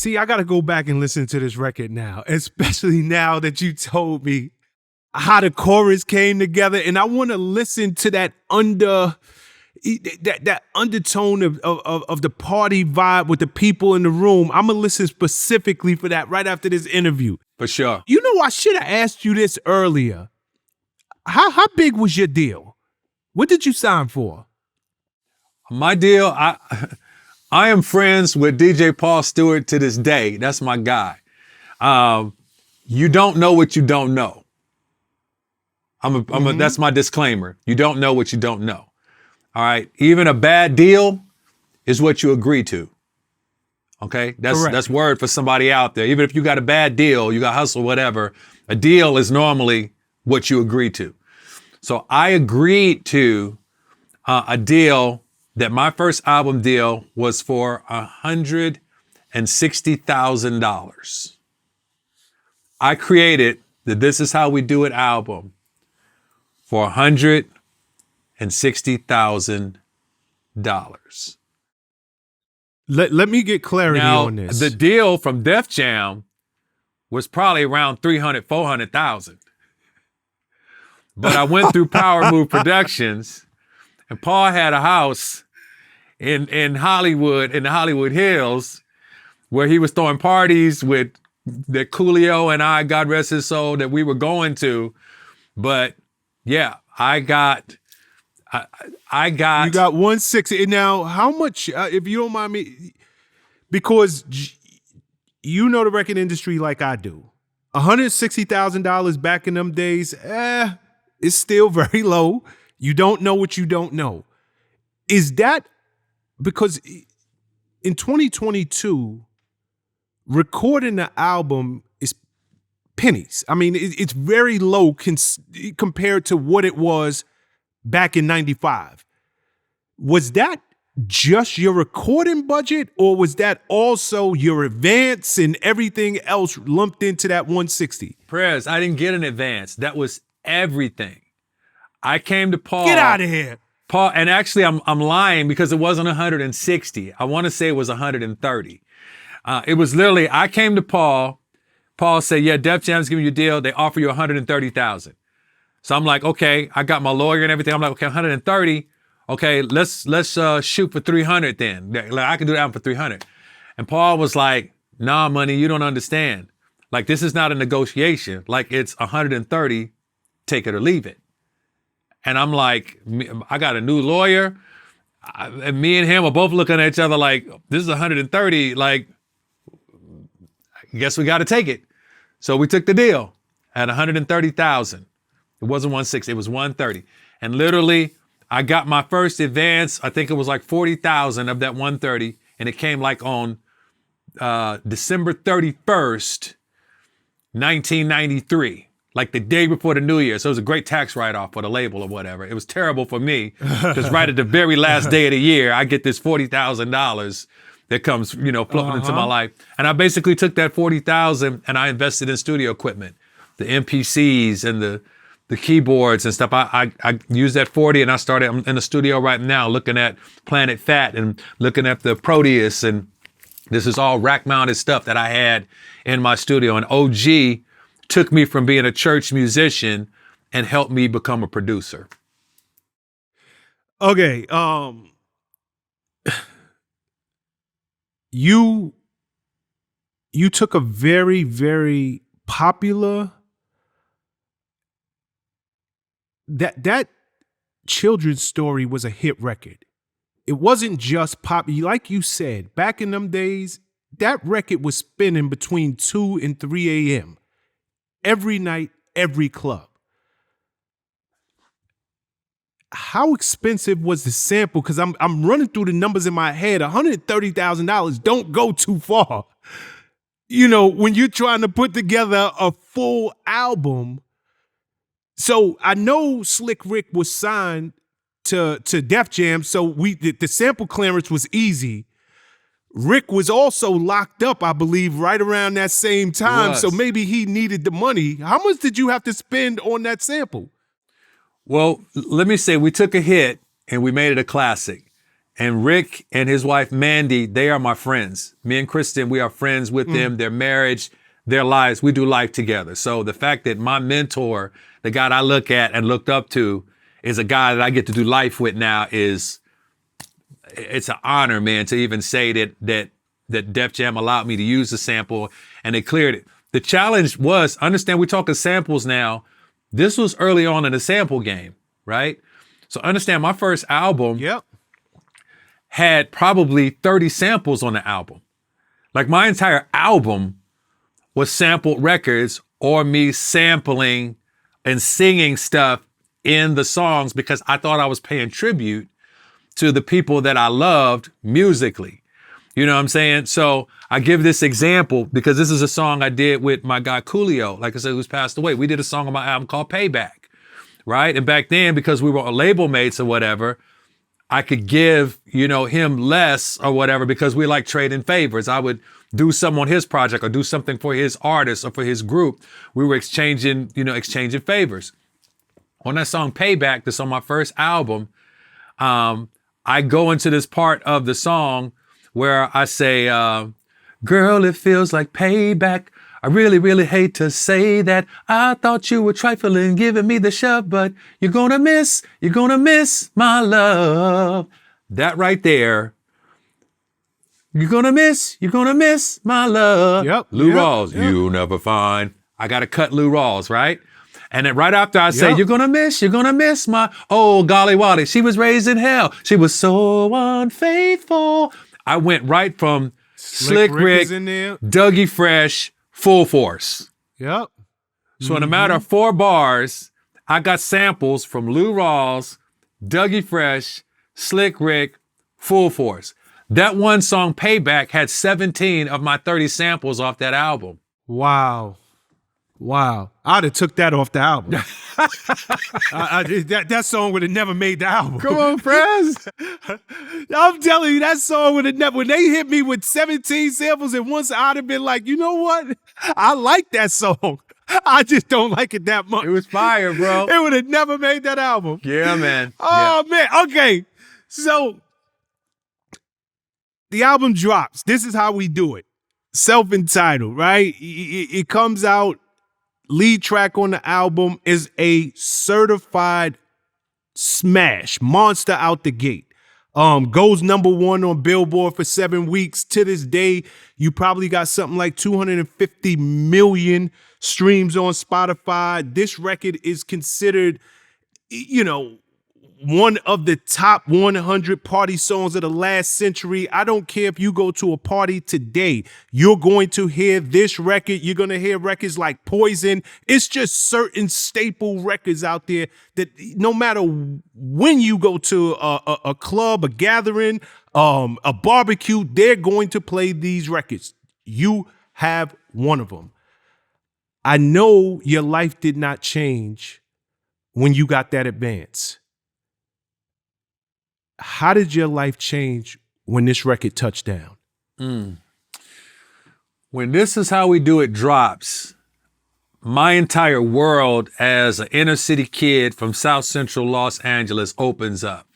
See, I got to go back and listen to this record now, especially now that you told me how the chorus came together. And I want to listen to that undertone of the party vibe with the people in the room. I'm going to listen specifically for that right after this interview. For sure. You know, I should have asked you this earlier. How big was your deal? What did you sign for? My deal, I am friends with DJ Paul Stewart to this day. That's my guy. You don't know what you don't know. That's my disclaimer. You don't know what you don't know. All right. Even a bad deal is what you agree to. Okay. That's word for somebody out there. Even if you got a bad deal, you got hustle, whatever, a deal is normally what you agree to. So I agreed to a deal that my first album deal was for $160,000. I created the This Is How We Do It album for $160,000. Let me get clarity now, on this. The deal from Def Jam was probably around $300,000, $400,000. But I went through Power Move Productions, and Paul had a house in Hollywood, in the Hollywood Hills, where he was throwing parties with that Coolio and I, God rest his soul, that we were going to. But yeah, I got. You got 160. Now, how much, if you don't mind me, because you know the record industry like I do, $160,000 back in them days, it's still very low. You don't know what you don't know. Is that because in 2022, recording the album is pennies. I mean, it's very low compared to what it was back in 95. Was that just your recording budget, or was that also your advance and everything else lumped into that 160? Prez, I didn't get an advance. That was everything. I came to Paul. Get out of here. Paul, and actually I'm lying because it wasn't 160. I want to say it was 130. It was literally, I came to Paul. Paul said, yeah, Def Jam's giving you a deal. They offer you 130,000. So I'm like, okay, I got my lawyer and everything. I'm like, okay, 130. Okay, let's shoot for 300 then. Like, I can do that for 300. And Paul was like, nah, money, you don't understand. Like, this is not a negotiation. Like, it's 130, take it or leave it. And I'm like, I got a new lawyer. And me and him are both looking at each other like, this is 130. Like, I guess we got to take it. So we took the deal at 130,000. It wasn't 160, it was 130. And literally, I got my first advance. I think it was like 40,000 of that 130. And it came like on December 31st, 1993. Like the day before the New Year. So it was a great tax write-off for the label or whatever. It was terrible for me because right at the very last day of the year, I get this $40,000 that comes, floating into my life. And I basically took that 40,000 and I invested in studio equipment, the MPCs and the keyboards and stuff. I used that 40 and I'm in the studio right now looking at Planet Fat and looking at the Proteus. And this is all rack-mounted stuff that I had in my studio. And OG took me from being a church musician and helped me become a producer. Okay, you took a very, very popular that children's story was a hit record. It wasn't just pop. Like you said, back in them days, that record was spinning between 2 and 3 a.m. every night, every club. How expensive was the sample? Because I'm running through the numbers in my head. $130,000 don't go too far. When you're trying to put together a full album. So I know Slick Rick was signed to Def Jam, so the sample clearance was easy. Rick was also locked up, I believe, right around that same time. So maybe he needed the money. How much did you have to spend on that sample? Well, let me say we took a hit and we made it a classic. And Rick and his wife, Mandy, they are my friends. Me and Kristen, we are friends with them, their marriage, their lives. We do life together. So the fact that my mentor, the guy that I look at and looked up to, is a guy that I get to do life with now it's an honor, man, to even say that Def Jam allowed me to use the sample and they cleared it. The challenge was, understand we're talking samples now. This was early on in the sample game, right? So understand my first album had probably 30 samples on the album. Like my entire album was sampled records or me sampling and singing stuff in the songs because I thought I was paying tribute to the people that I loved musically. You know what I'm saying? So I give this example because this is a song I did with my guy Coolio, like I said, who's passed away. We did a song on my album called Payback, right? And back then, because we were label mates or whatever, I could give, him less or whatever because we like trading favors. I would do something on his project or do something for his artist or for his group. We were exchanging favors. On that song Payback, that's on my first album, I go into this part of the song where I say, girl, it feels like payback. I really, really hate to say that. I thought you were trifling, giving me the shove, but you're gonna miss my love. That right there. You're gonna miss my love. Yep. Lou Rawls, you'll never find. I gotta cut Lou Rawls, right? And then right after I say, you're gonna miss my, oh, golly Wally, she was raised in hell. She was so unfaithful. I went right from Slick Rick, in there. Dougie Fresh, Full Force. Yep. So in a matter of 4 bars, I got samples from Lou Rawls, Dougie Fresh, Slick Rick, Full Force. That one song, Payback, had 17 of my 30 samples off that album. Wow. I'd have took that off the album. That song would have never made the album. Come on, Prez. I'm telling you, that song would have never, when they hit me with 17 samples at once, I'd have been like, you know what? I like that song. I just don't like it that much. It was fire, bro. It would have never made that album. Yeah, man. Oh, man. Okay. So the album drops. This is how we do it. Self-entitled, right? It comes out. Lead track on the album is a certified smash, monster out the gate. Goes #1 on Billboard for 7 weeks. To this day, you probably got something like 250 million streams on Spotify. This record is considered, one of the top 100 party songs of the last century. I don't care if you go to a party today, you're going to hear this record. You're going to hear records like Poison. It's just certain staple records out there that no matter when you go to a club, a gathering, a barbecue, they're going to play these records. You have one of them. I know your life did not change when you got that advance. How did your life change when this record touched down? When This Is How We Do It drops, my entire world as an inner city kid from South Central Los Angeles opens up.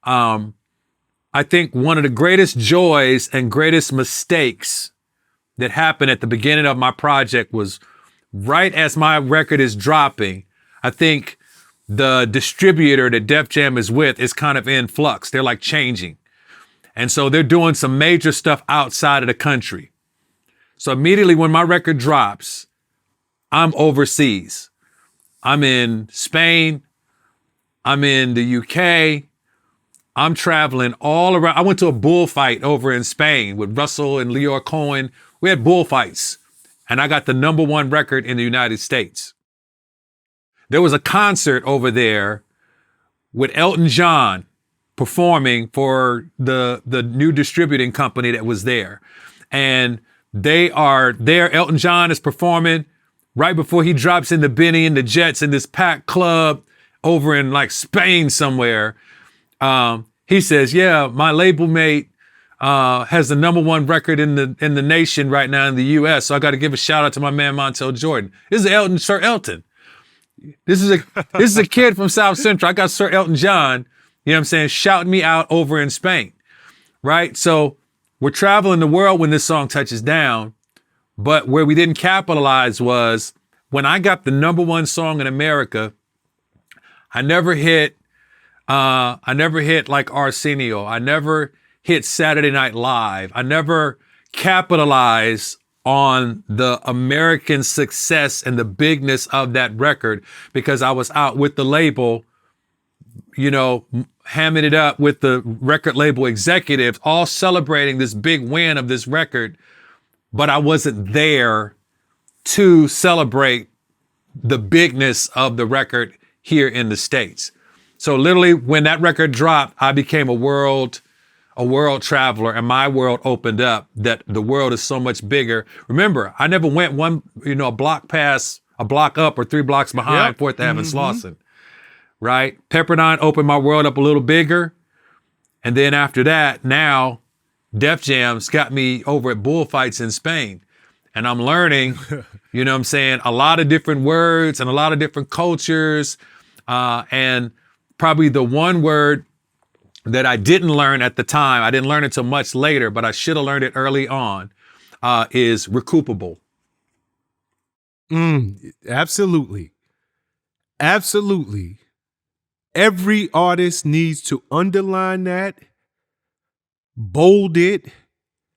I think one of the greatest joys and greatest mistakes that happened at the beginning of my project was right as my record is dropping, I think the distributor that Def Jam is with is kind of in flux. They're like changing. And so they're doing some major stuff outside of the country. So immediately when my record drops, I'm overseas. I'm in Spain. I'm in the UK. I'm traveling all around. I went to a bullfight over in Spain with Russell and Leor Cohen. We had bullfights. And I got the #1 record in the United States. There was a concert over there with Elton John performing for the new distributing company that was there. And they are there. Elton John is performing right before he drops into Benny and the Jets in this packed club over in like Spain somewhere. He says, yeah, my label mate has the #1 record in the nation right now in the US. So I got to give a shout out to my man, Montell Jordan. This is Sir Elton. This is a kid from South Central. I got Sir Elton John You know what I'm saying? Shouting me out over in Spain, right? So we're traveling the world when this song touches down, but where we didn't capitalize was when I got the #1 song in America, I never hit like Arsenio. I never hit Saturday Night Live. I never capitalized on the American success and the bigness of that record because I was out with the label, you know, hamming it up with the record label executives, all celebrating this big win of this record, but I wasn't there to celebrate the bigness of the record here in the States. So literally when that record dropped, I became a world traveler, and my world opened up that the world is so much bigger. Remember, I never went a block up or 3 blocks behind 4th Ave and Slauson, right? Pepperdine opened my world up a little bigger. And then after that, now Def Jam's got me over at bullfights in Spain. And I'm learning, you know what I'm saying, a lot of different words and a lot of different cultures. And probably the one word that I didn't learn at the time, I didn't learn it until much later, but I should have learned it early on, is recoupable. Absolutely. Absolutely. Every artist needs to underline that, bold it,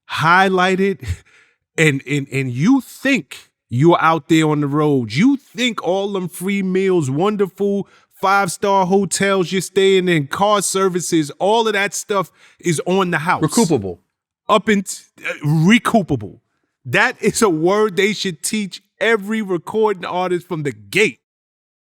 highlight it, and you think you're out there on the road. You think all them free meals, wonderful 5-star hotels you're staying in, car services, all of that stuff is on the house. Recoupable. Recoupable. That is a word they should teach every recording artist from the gate.